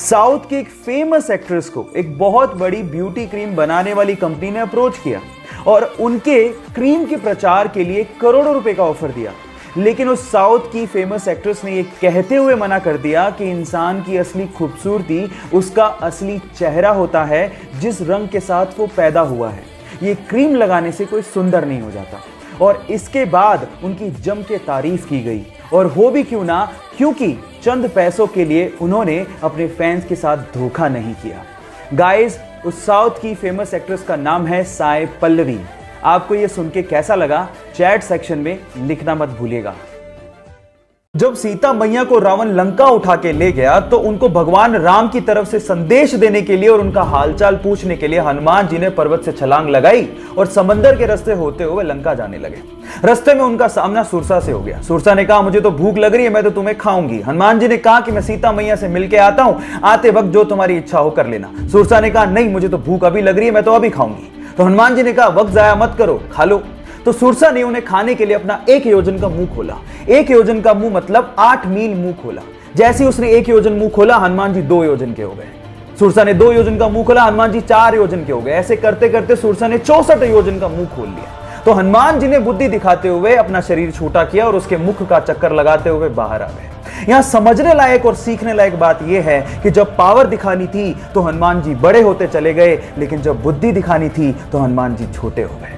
South की एक famous actress को एक बहुत बड़ी ब्यूटी क्रीम बनाने वाली कंपनी ने अप्रोच किया और उनके क्रीम के प्रचार के लिए करोड़ों रुपए का ऑफर दिया। लेकिन उस साउथ की फेमस एक्ट्रेस ने यह कहते हुए मना कर दिया कि इंसान की असली खूबसूरती उसका असली चेहरा होता है, जिस रंग के साथ वो पैदा हुआ है। ये क्रीम लगाने से कोई सुंदर नहीं हो जाता। और इसके बाद उनकी जम के तारीफ की गई, और हो भी क्यों ना, क्योंकि चंद पैसों के लिए उन्होंने अपने फैंस के साथ धोखा नहीं किया। गाइस, उस साउथ की फेमस एक्ट्रेस का नाम है साई पल्लवी। आपको यह सुन के कैसा लगा, चैट सेक्शन में लिखना मत भूलिएगा। जब सीता मैया को रावण लंका उठा के ले गया तो उनको भगवान राम की तरफ से संदेश देने के लिए और उनका हालचाल पूछने के लिए हनुमान जी ने पर्वत से छलांग लगाई और समंदर के रास्ते होते हुए लंका जाने लगे। रास्ते में उनका सामना सुरसा से हो गया। सुरसा ने कहा, मुझे तो भूख लग रही है, मैं तो तुम्हें खाऊंगी। हनुमान जी ने कहा कि मैं सीता मैया से मिलके आता हूं, आते वक्त जो तुम्हारी इच्छा हो कर लेना। सुरसा ने कहा, नहीं, मुझे तो भूख अभी लग रही है, मैं तो अभी खाऊंगी। तो हनुमान जी ने कहा, वक्त जाया मत करो, खा लो। तो सुरसा ने उन्हें खाने के लिए अपना 1 योजन का मुंह खोला। 1 योजन का मुंह मतलब 8 मील मुंह खोला। जैसे ही उसने 1 योजन मुंह खोला, हनुमान जी 2 योजन के हो गए। सुरसा ने 2 योजन का मुंह खोला, हनुमान जी 4 योजन के हो गए। ऐसे करते करते सुरसा ने 64 योजन का मुंह खोल लिया। तो हनुमान जी ने बुद्धि दिखाते हुए अपना शरीर छोटा किया और उसके मुख का चक्कर लगाते हुए बाहर आ गए। यहां समझने लायक और सीखने लायक बात यह है कि जब पावर दिखानी थी तो हनुमान जी बड़े होते चले गए, लेकिन जब बुद्धि दिखानी थी तो हनुमान जी छोटे हो गए।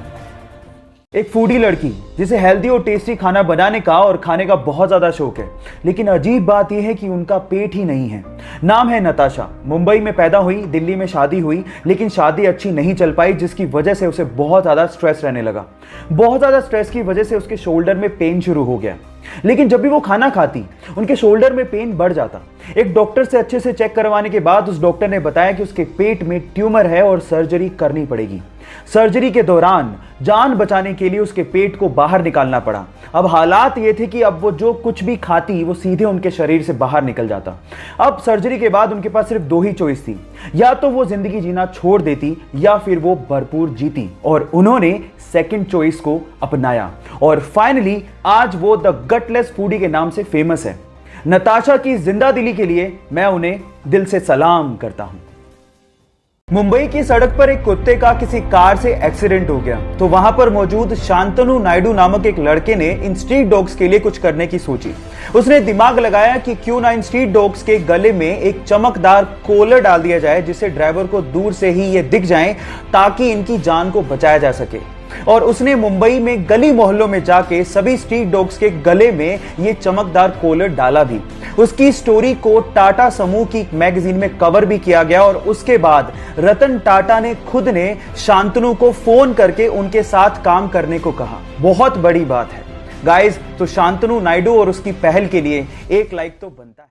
एक फूडी लड़की जिसे हेल्दी और टेस्टी खाना बनाने का और खाने का बहुत ज्यादा शौक है, लेकिन अजीब बात यह है कि उनका पेट ही नहीं है। नाम है नताशा। मुंबई में पैदा हुई, दिल्ली में शादी हुई, लेकिन शादी अच्छी नहीं चल पाई, जिसकी वजह से उसे बहुत ज्यादा स्ट्रेस रहने लगा। बहुत ज्यादा स्ट्रेस की वजह से उसके शोल्डर में पेन शुरू हो गया। लेकिन जब भी वो खाना खाती, उनके शोल्डर में पेन बढ़ जाता। एक डॉक्टर से अच्छे से चेक करवाने के बाद उस डॉक्टर ने बताया कि उसके पेट में ट्यूमर है और सर्जरी करनी पड़ेगी। सर्जरी के दौरान जान बचाने के लिए उसके पेट को बाहर निकालना पड़ा। अब हालात ये थे कि अब वो जो कुछ भी खाती वो सीधे उनके शरीर से बाहर निकल जाता। अब सर्जरी के बाद उनके पास सिर्फ 2 ही चॉइस थी, या तो वो जिंदगी जीना छोड़ देती या फिर वो भरपूर जीती। और उन्होंने सेकंड चॉइस को अपनाया और फाइनली आज वो द गटलेस फूडी के नाम से फेमस है। नताशा की जिंदा दिली के लिए मैं उन्हें दिल से सलाम करता हूं। मुंबई की सड़क पर एक कुत्ते का किसी कार से एक्सीडेंट हो गया तो वहां पर मौजूद शांतनु नायडू नामक एक लड़के ने इन स्ट्रीट डॉग्स के लिए कुछ करने की सोची। उसने दिमाग लगाया कि क्यों ना इन स्ट्रीट डॉग्स के गले में एक चमकदार कॉलर डाल दिया जाए, जिससे ड्राइवर को दूर से ही ये दिख जाए ताकि इनकी जान को बचाया जा सके। और उसने मुंबई में गली मोहल्लों में जाके सभी स्ट्रीट डॉग्स के गले में ये चमकदार कॉलर डाला भी। उसकी स्टोरी को टाटा समूह की मैगजीन में कवर भी किया गया और उसके बाद रतन टाटा ने खुद ने शांतनु को फोन करके उनके साथ काम करने को कहा। बहुत बड़ी बात है गाइस। तो शांतनु नायडू और उसकी पहल के लिए 1 लाइक तो बनता है।